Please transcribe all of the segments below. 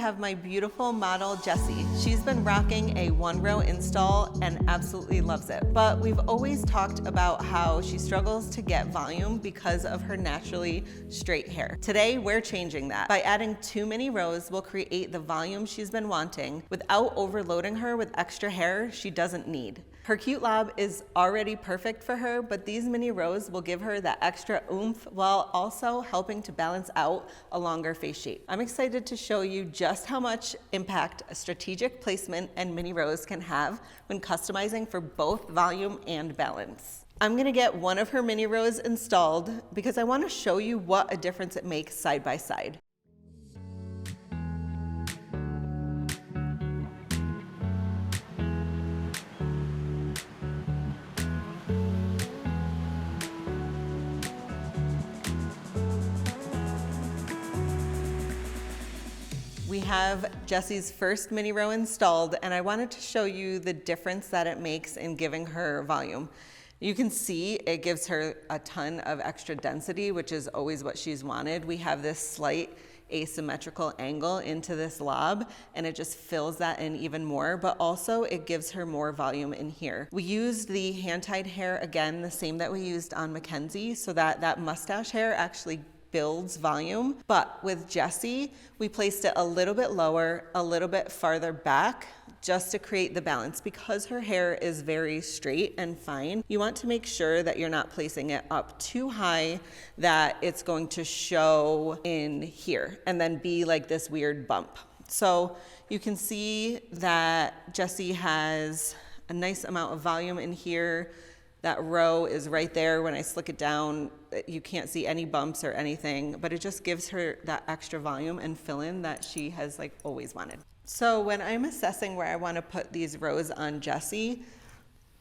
have my beautiful model, Jessie. She's been rocking a 1-row install and absolutely loves it. But we've always talked about how she struggles to get volume because of her naturally straight hair. Today, we're changing that. By adding too many rows, we'll create the volume she's been wanting without overloading her with extra hair she doesn't need. Her cute lob is already perfect for her, but these mini rows will give her that extra oomph while also helping to balance out a longer face shape. I'm excited to show you just how much impact a strategic placement and mini rows can have when customizing for both volume and balance. I'm gonna get one of her mini rows installed because I wanna show you what a difference it makes side by side. We have Jessie's first mini row installed, and I wanted to show you the difference that it makes in giving her volume. You can see it gives her a ton of extra density, which is always what she's wanted. We have this slight asymmetrical angle into this lob, and it just fills that in even more, but also it gives her more volume in here. We used the hand-tied hair, again, the same that we used on Mackenzie, so that that mustache hair actually builds volume. But with Jessie, we placed it a little bit lower, a little bit farther back, just to create the balance. Because her hair is very straight and fine, you want to make sure that you're not placing it up too high that it's going to show in here and then be like this weird bump. So you can see that Jessie has a nice amount of volume in here. That row is right there. When I slick it down, you can't see any bumps or anything, but it just gives her that extra volume and fill-in that she has like always wanted. So when I'm assessing where I want to put these rows on Jessie,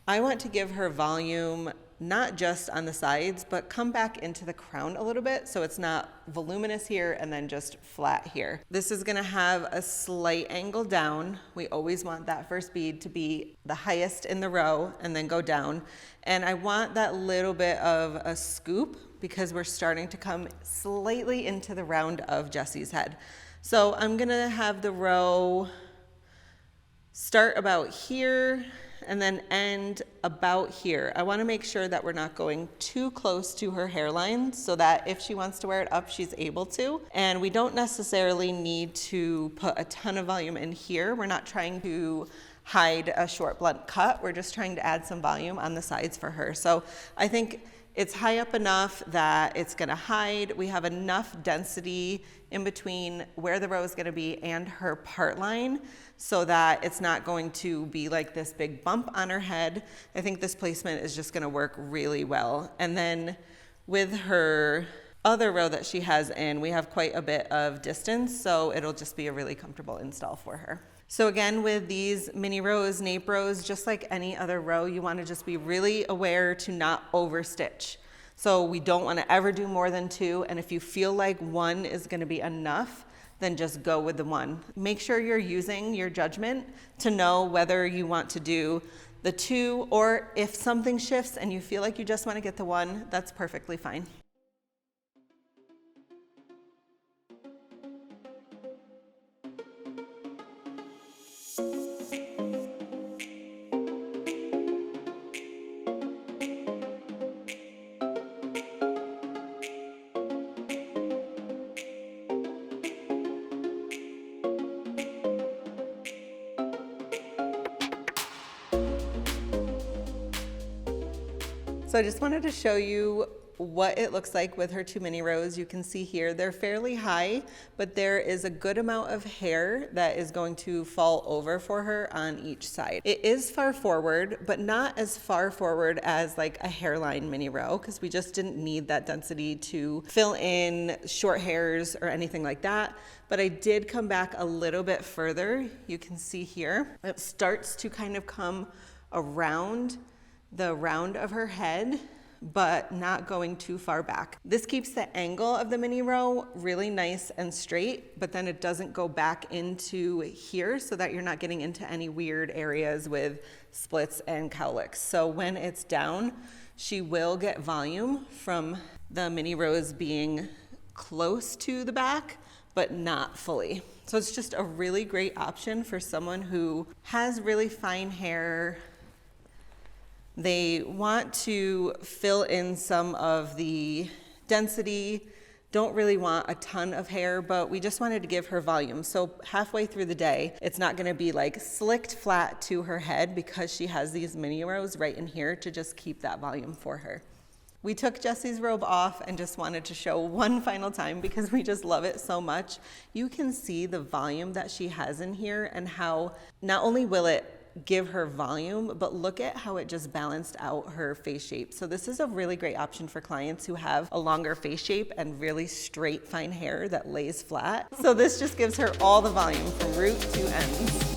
I want to give her volume not just on the sides, but come back into the crown a little bit so it's not voluminous here and then just flat here. This is gonna have a slight angle down. We always want that first bead to be the highest in the row and then go down. And I want that little bit of a scoop because we're starting to come slightly into the round of Jessie's head. So I'm gonna have the row start about here and then end about here. I wanna make sure that we're not going too close to her hairline so that if she wants to wear it up, she's able to. And we don't necessarily need to put a ton of volume in here. We're not trying to hide a short blunt cut. We're just trying to add some volume on the sides for her. So I think it's high up enough that it's gonna hide. We have enough density in between where the row is gonna be and her part line so that it's not going to be like this big bump on her head. I think this placement is just gonna work really well. And then with her other row that she has in, we have quite a bit of distance, so it'll just be a really comfortable install for her. So again, with these mini rows, nape rows, just like any other row, you want to just be really aware to not overstitch. So we don't want to ever do more than 2, and if you feel like 1 is going to be enough, then just go with the 1. Make sure you're using your judgment to know whether you want to do the 2, or if something shifts and you feel like you just want to get the 1, that's perfectly fine. So I just wanted to show you what it looks like with her 2 mini rows. You can see here they're fairly high, but there is a good amount of hair that is going to fall over for her on each side. It is far forward, but not as far forward as like a hairline mini row, because we just didn't need that density to fill in short hairs or anything like that. But I did come back a little bit further. You can see here, it starts to kind of come around the round of her head, but not going too far back. This keeps the angle of the mini row really nice and straight, but then it doesn't go back into here so that you're not getting into any weird areas with splits and cowlicks. So when it's down, she will get volume from the mini rows being close to the back, but not fully. So it's just a really great option for someone who has really fine hair. They want to fill in some of the density, don't really want a ton of hair, but we just wanted to give her volume. So halfway through the day, it's not gonna be like slicked flat to her head because she has these mini rows right in here to just keep that volume for her. We took Jessie's robe off and just wanted to show one final time because we just love it so much. You can see the volume that she has in here and how not only will it give her volume, but look at how it just balanced out her face shape. So this is a really great option for clients who have a longer face shape and really straight, fine hair that lays flat. So this just gives her all the volume from root to ends.